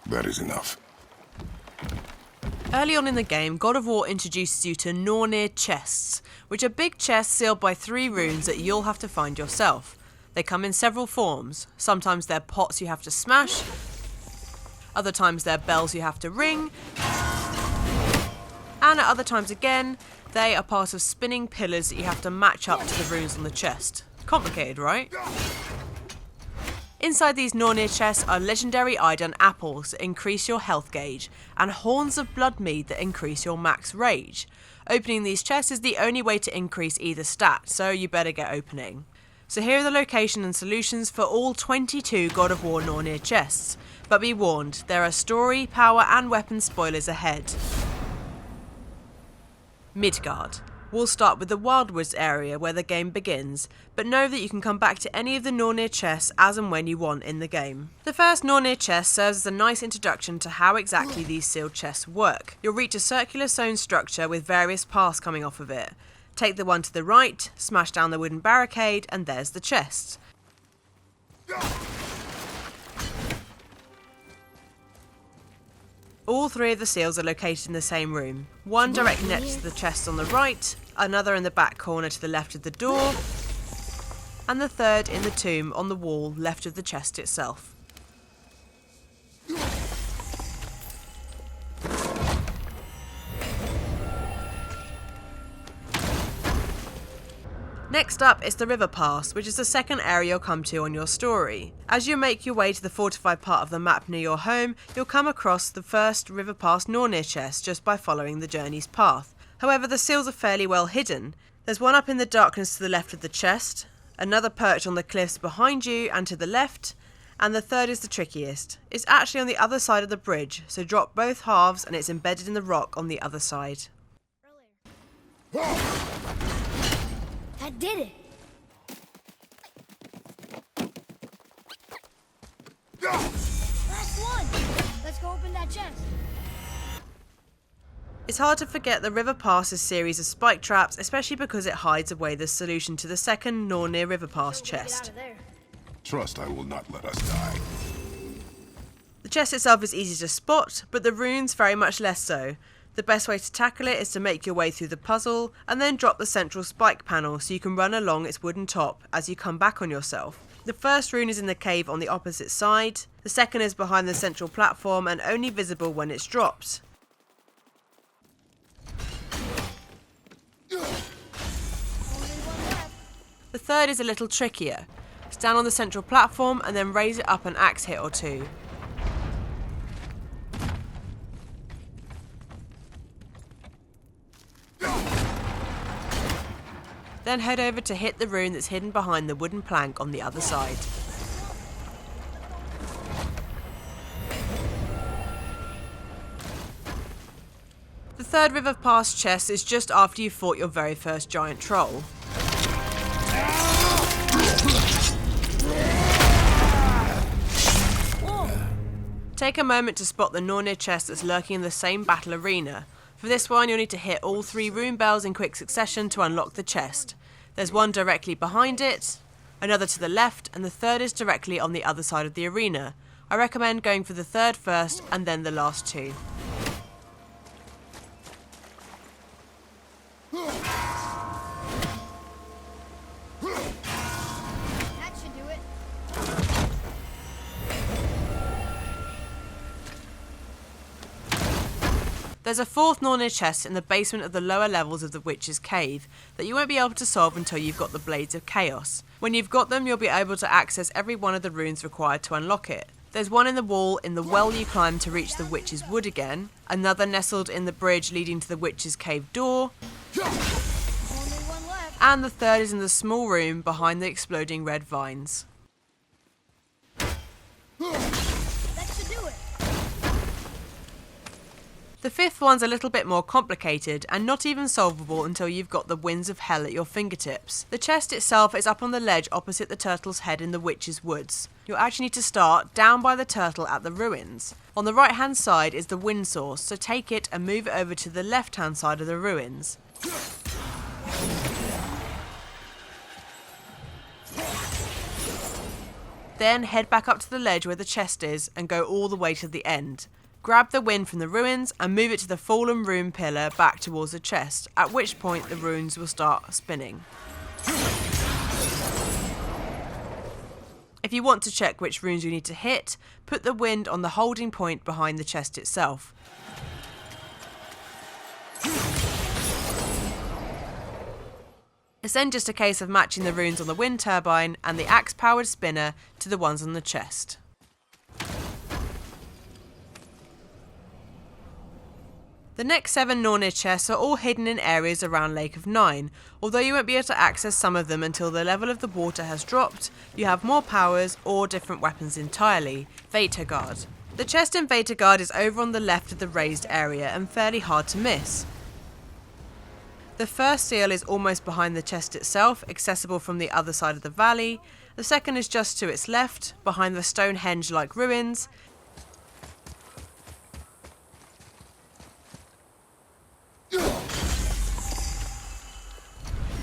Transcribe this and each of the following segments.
That is enough. Early on in the game, God of War introduces you to Nornir chests, which are big chests sealed by 3 runes that you'll have to find yourself. They come in several forms. Sometimes they're pots you have to smash, other times they're bells you have to ring, and at other times again, they are part of spinning pillars that you have to match up to the runes on the chest. Complicated, right? Inside these Nornir chests are Legendary Idunn apples that increase your health gauge, and horns of blood mead that increase your max rage. Opening these chests is the only way to increase either stat, so you better get opening. So here are the location and solutions for all 22 God of War Nornir chests, but be warned, there are story, power and weapon spoilers ahead. Midgard. We'll start with the Wildwoods area where the game begins, but know that you can come back to any of the Nornir chests as and when you want in the game. The first Nornir chest serves as a nice introduction to how exactly these sealed chests work. You'll reach a circular stone structure with various paths coming off of it. Take the one to the right, smash down the wooden barricade, and there's the chest. All 3 of the seals are located in the same room. One directly next to the chest on the right, another in the back corner to the left of the door, and the third in the tomb on the wall left of the chest itself. Next up is the Riverpass, which is the second area you'll come to on your story. As you make your way to the fortified part of the map near your home, you'll come across the first Riverpass Nornir chest just by following the journey's path. However, the seals are fairly well hidden. There's one up in the darkness to the left of the chest, another perched on the cliffs behind you and to the left, and the third is the trickiest. It's actually on the other side of the bridge, so drop both halves and it's embedded in the rock on the other side. That did it! Last one! Let's go open that chest. It's hard to forget the Riverpass's series of spike traps, especially because it hides away the solution to the second Nornir Riverpass chest. Trust I will not let us die. The chest itself is easy to spot, but the runes very much less so. The best way to tackle it is to make your way through the puzzle and then drop the central spike panel so you can run along its wooden top as you come back on yourself. The first rune is in the cave on the opposite side, the second is behind the central platform and only visible when it's dropped. The third is a little trickier. Stand on the central platform and then raise it up an axe hit or 2. Then head over to hit the rune that's hidden behind the wooden plank on the other side. The third Riverpass chest is just after you fought your very first giant troll. Take a moment to spot the Nornir chest that's lurking in the same battle arena. For this one, you'll need to hit all 3 rune bells in quick succession to unlock the chest. There's one directly behind it, another to the left, and the third is directly on the other side of the arena. I recommend going for the third first and then the last 2. That should do it. There's a 4th Nornir chest in the basement of the lower levels of the Witch's Cave that you won't be able to solve until you've got the Blades of Chaos. When you've got them, you'll be able to access every one of the runes required to unlock it. There's one in the wall in the well you climb to reach the Witch's Wood again, another nestled in the bridge leading to the Witch's Cave door, Only one left. and the third is in the small room behind the exploding red vines. That should do it. The 5th one's a little bit more complicated and not even solvable until you've got the winds of hell at your fingertips. The chest itself is up on the ledge opposite the turtle's head in the Witch's Woods. You'll actually need to start down by the turtle at the ruins. On the right hand side is the wind source, so take it and move it over to the left hand side of the ruins. Then head back up to the ledge where the chest is and go all the way to the end. Grab the wind from the ruins and move it to the fallen rune pillar back towards the chest, at which point the runes will start spinning. If you want to check which runes you need to hit, put the wind on the holding point behind the chest itself. It's then just a case of matching the runes on the wind turbine and the axe-powered spinner to the ones on the chest. The next 7 Nornir chests are all hidden in areas around Lake of Nine. Although you won't be able to access some of them until the level of the water has dropped, you have more powers or different weapons entirely. Veithugard. The chest in Veithugard is over on the left of the raised area and fairly hard to miss. The first seal is almost behind the chest itself, accessible from the other side of the valley. The second is just to its left, behind the Stonehenge-like ruins.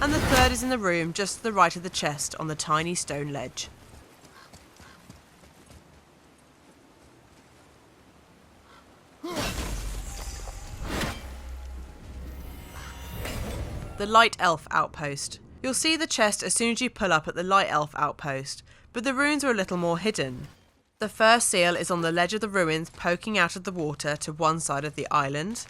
And the third is in the room just to the right of the chest on the tiny stone ledge. The Light Elf Outpost. You'll see the chest as soon as you pull up at the Light Elf Outpost, but the runes are a little more hidden. The first seal is on the ledge of the ruins poking out of the water to one side of the island.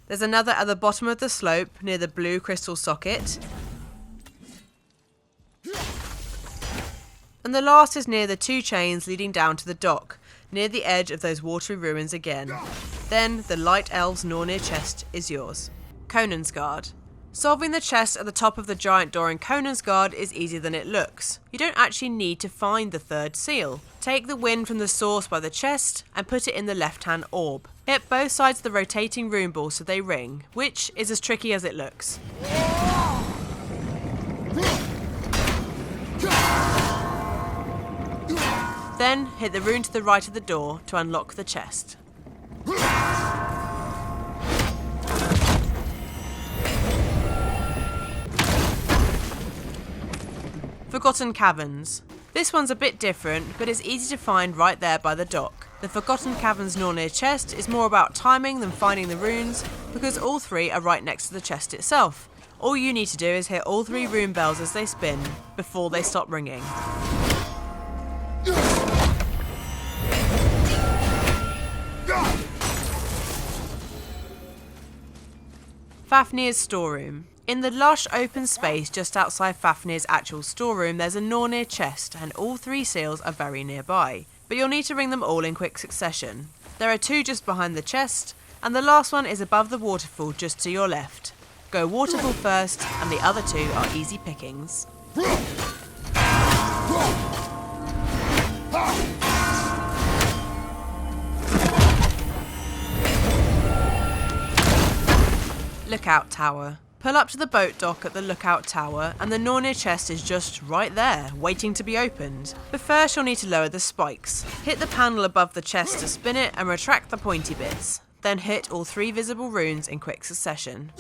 There's another at the bottom of the slope near the blue crystal socket. And the last is near the 2 chains leading down to the dock, near the edge of those watery ruins again. Then the Light Elves Nornir chest is yours. Conansgard. Solving the chest at the top of the giant door in Conansgard is easier than it looks. You don't actually need to find the third seal. Take the wind from the source by the chest and put it in the left-hand orb. Hit both sides of the rotating rune ball so they ring, which is as tricky as it looks. Then hit the rune to the right of the door to unlock the chest. Forgotten Caverns. This one's a bit different, but it's easy to find right there by the dock. The Forgotten Caverns Nornir chest is more about timing than finding the runes, because all 3 are right next to the chest itself. All you need to do is hit all 3 rune bells as they spin, before they stop ringing. Fafnir's Storeroom. In the lush open space just outside Fafnir's actual storeroom, there's a Nornir chest, and all 3 seals are very nearby. But you'll need to ring them all in quick succession. There are 2 just behind the chest, and the last one is above the waterfall just to your left. Go waterfall first, and the other 2 are easy pickings. Lookout Tower. Pull up to the boat dock at the lookout tower and the Nornir chest is just right there, waiting to be opened. But first you'll need to lower the spikes. Hit the panel above the chest to spin it and retract the pointy bits. Then hit all 3 visible runes in quick succession.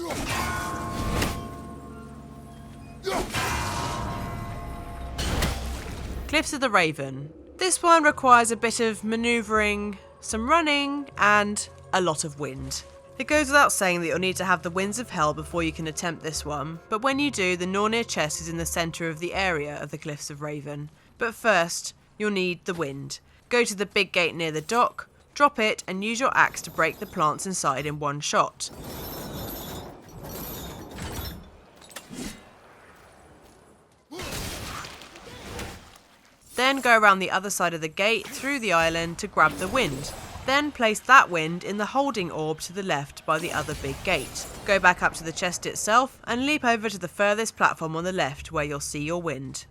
Cliffs of the Raven. This one requires a bit of manoeuvring, some running, and a lot of wind. It goes without saying that you'll need to have the Winds of Hell before you can attempt this one, but when you do, the Nornir chest is in the centre of the area of the Cliffs of Raven. But first, you'll need the wind. Go to the big gate near the dock, drop it, and use your axe to break the plants inside in one shot. Then go around the other side of the gate through the island to grab the wind. Then place that wind in the holding orb to the left by the other big gate. Go back up to the chest itself and leap over to the furthest platform on the left where you'll see your wind.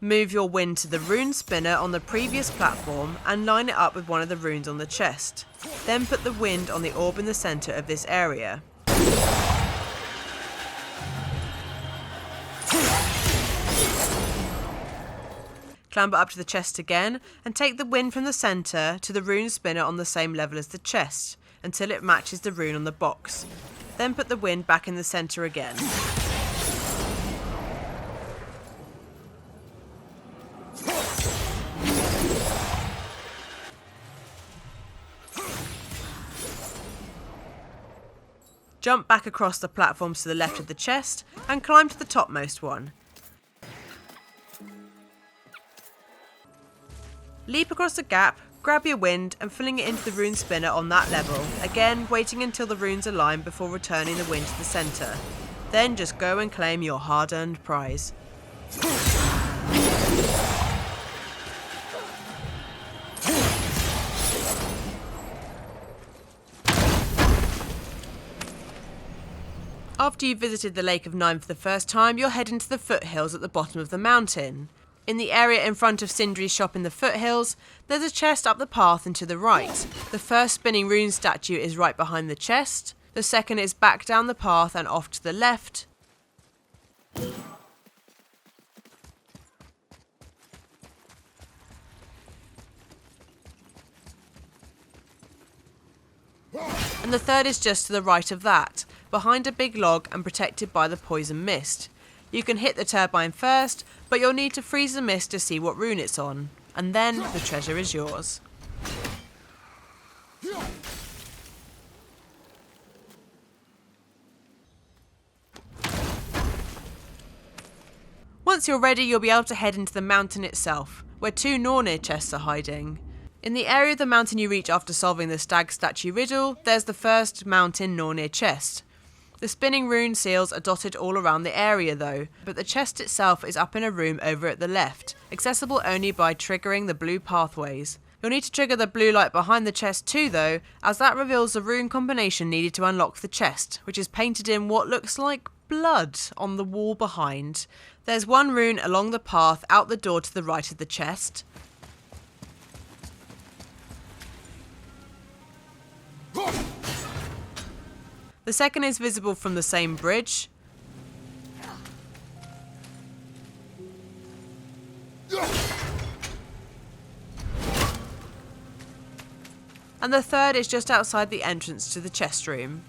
Move your wind to the rune spinner on the previous platform and line it up with one of the runes on the chest. Then put the wind on the orb in the centre of this area. Clamber up to the chest again and take the wind from the centre to the rune spinner on the same level as the chest until it matches the rune on the box. Then put the wind back in the centre again. Jump back across the platforms to the left of the chest and climb to the topmost one. Leap across the gap, grab your wind and filling it into the rune spinner on that level, again waiting until the runes align before returning the wind to the centre. Then just go and claim your hard-earned prize. After you've visited the Lake of Nine for the first time, you're heading to the Foothills at the bottom of the mountain. In the area in front of Sindri's shop in the Foothills, there's a chest up the path and to the right. The first spinning rune statue is right behind the chest. The second is back down the path and off to the left. And the third is just to the right of that, behind a big log and protected by the poison mist. You can hit the turbine first, but you'll need to freeze the mist to see what rune it's on, and then the treasure is yours. Once you're ready, you'll be able to head into the mountain itself, where 2 Nornir chests are hiding. In the area of the mountain you reach after solving the stag statue riddle, there's the first mountain Nornir chest. The spinning rune seals are dotted all around the area though, but the chest itself is up in a room over at the left, accessible only by triggering the blue pathways. You'll need to trigger the blue light behind the chest too though, as that reveals the rune combination needed to unlock the chest, which is painted in what looks like blood on the wall behind. There's 1 rune along the path out the door to the right of the chest. The second is visible from the same bridge. And the third is just outside the entrance to the chest room.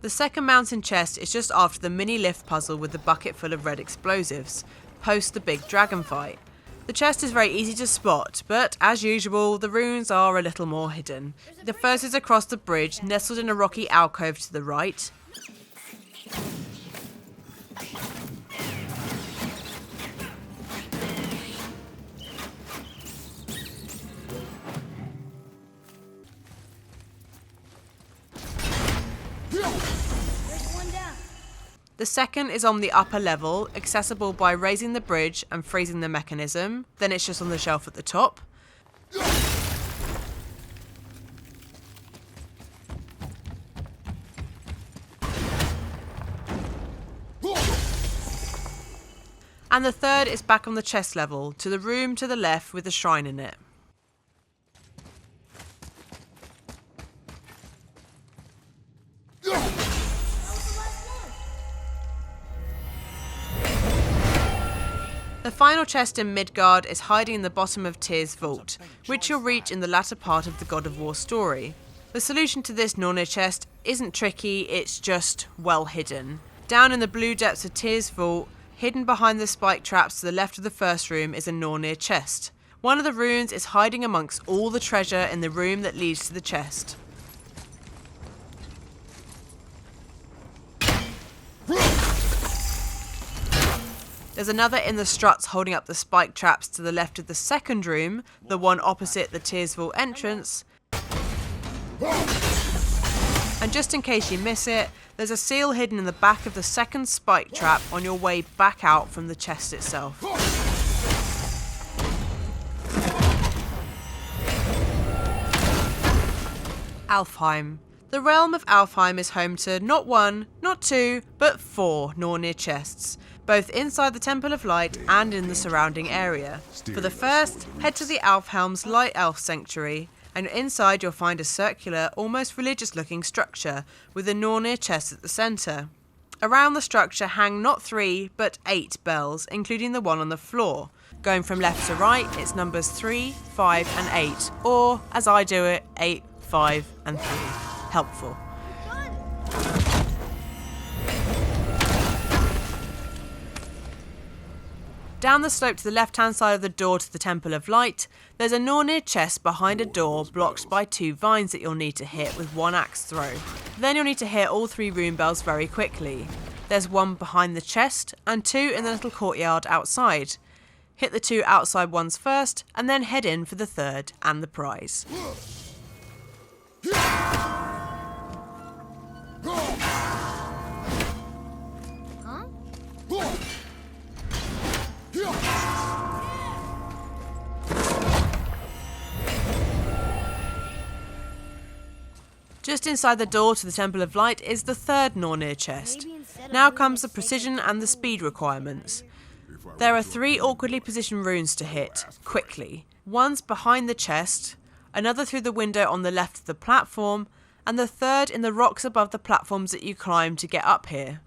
The second mountain chest is just after the mini lift puzzle with the bucket full of red explosives, post the big dragon fight. The chest is very easy to spot, but as usual, the runes are a little more hidden. The first is across the bridge, nestled in a rocky alcove to the right. The second is on the upper level, accessible by raising the bridge and freezing the mechanism. Then it's just on the shelf at the top. And the third is back on the chest level, to the room to the left with the shrine in it. The final chest in Midgard is hiding in the bottom of Tyr's vault, which you'll reach in the latter part of the God of War story. The solution to this Nornir chest isn't tricky, it's just well hidden. Down in the blue depths of Tyr's vault, hidden behind the spike traps to the left of the first room, is a Nornir chest. One of the runes is hiding amongst all the treasure in the room that leads to the chest. There's another in the struts holding up the spike traps to the left of the second room, the one opposite the Tyr's vault entrance. And just in case you miss it, there's a seal hidden in the back of the second spike trap on your way back out from the chest itself. Alfheim, The realm of Alfheim is home to not one, not two, but 4 Nornir chests, both inside the Temple of Light and in the surrounding area. For the first, head to the Alfheim's Light Elf Sanctuary, and inside you'll find a circular, almost religious-looking structure with a Nornir chest at the centre. Around the structure hang not 3, but 8 bells, including the one on the floor. Going from left to right, it's numbers 3, 5 and 8, or, as I do it, 8, 5 and 3. Helpful. Down the slope to the left-hand side of the door to the Temple of Light, there's a Nornir chest behind a door blocked by 2 vines that you'll need to hit with 1 axe throw. Then you'll need to hit all 3 rune bells very quickly. There's 1 behind the chest and 2 in the little courtyard outside. Hit the 2 outside ones first and then head in for the 3rd and the prize. Just inside the door to the Temple of Light is the 3rd Nornir chest. Now comes the precision and the speed requirements. There are 3 awkwardly positioned runes to hit, quickly. One's behind the chest, another through the window on the left of the platform, and the 3rd in the rocks above the platforms that you climb to get up here.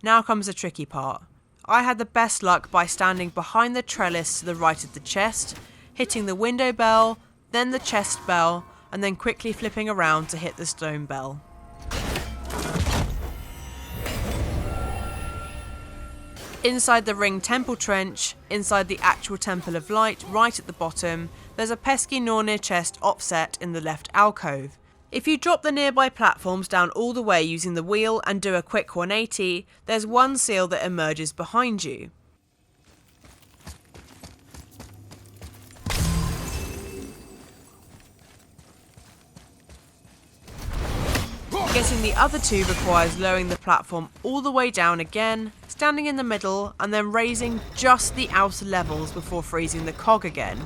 Now comes the tricky part. I had the best luck by standing behind the trellis to the right of the chest, hitting the window bell, then the chest bell, and then quickly flipping around to hit the stone bell. Inside the ring temple trench, inside the actual Temple of Light, right at the bottom, there's a pesky Nornir chest offset in the left alcove. If you drop the nearby platforms down all the way using the wheel and do a quick 180, there's 1 seal that emerges behind you. Getting the other 2 requires lowering the platform all the way down again, standing in the middle, and then raising just the outer levels before freezing the cog again.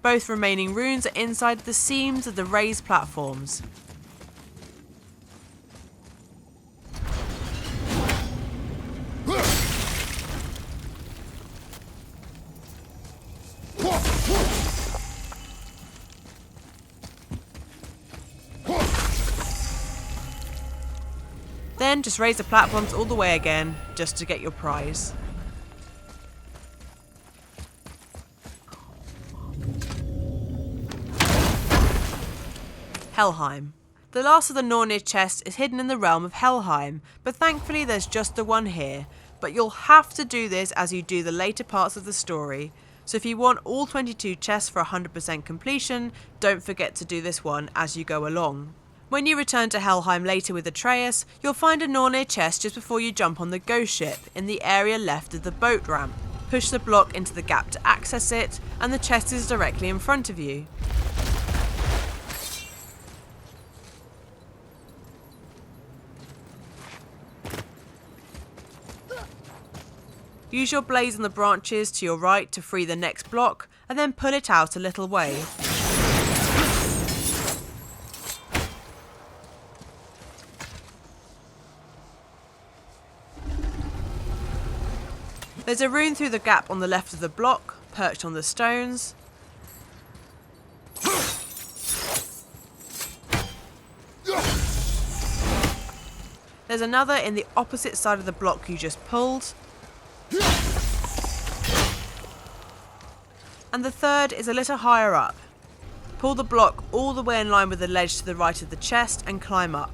Both remaining runes are inside the seams of the raised platforms. Then just raise the platforms all the way again, just to get your prize. Helheim. The last of the Nornir chests is hidden in the realm of Helheim, but thankfully there's just the one here. But you'll have to do this as you do the later parts of the story, so if you want all 22 chests for 100% completion, don't forget to do this one as you go along. When you return to Helheim later with Atreus, you'll find a Nornir chest just before you jump on the ghost ship, in the area left of the boat ramp. Push the block into the gap to access it, and the chest is directly in front of you. Use your blaze on the branches to your right to free the next block, and then pull it out a little way. There's a rune through the gap on the left of the block, perched on the stones. There's another in the opposite side of the block you just pulled. And the 3rd is a little higher up. Pull the block all the way in line with the ledge to the right of the chest and climb up.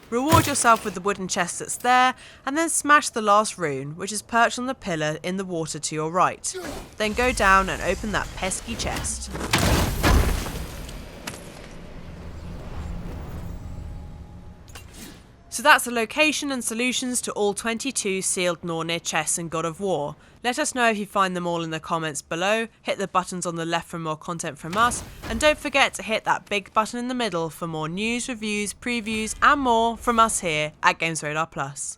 Reward yourself with the wooden chest that's there, and then smash the last rune, which is perched on the pillar in the water to your right. Then go down and open that pesky chest. So that's the location and solutions to all 22 sealed Nornir chests in God of War. Let us know if you find them all in the comments below, hit the buttons on the left for more content from us, and don't forget to hit that big button in the middle for more news, reviews, previews and more from us here at Games Radar Plus.